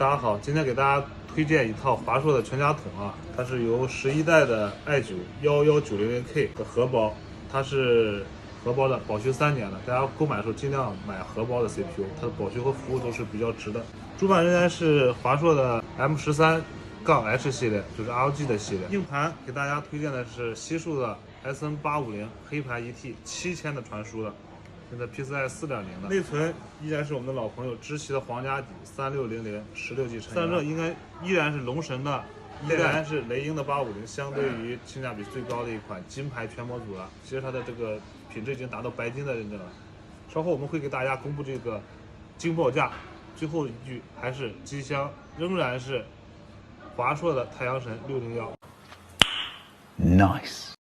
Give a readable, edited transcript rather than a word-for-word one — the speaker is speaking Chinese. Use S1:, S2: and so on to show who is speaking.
S1: 大家好，今天给大家推荐一套华硕的全家桶啊，它是由11代的 i9-11900K 的荷包，它是荷包的，保修3年的，大家购买的时候尽量买荷包的 CPU， 它的保修和服务都是比较值的。主板仍然是华硕的 M13-H 系列，就是 ROG 的系列。硬盘给大家推荐的是西数的 SN850黑盘 1T7000的传输的。现在 PCI 4.0的内存依然是我们的老朋友知奇的皇家底360016G 散热应该依然是龙神的，依然是雷鹰的850，相对于性价比最高的一款金牌全模组了。其实它的这个品质已经达到白金的认证了。稍后我们会给大家公布这个惊报价。最后一句还是机箱仍然是华硕的太阳神601。
S2: Nice。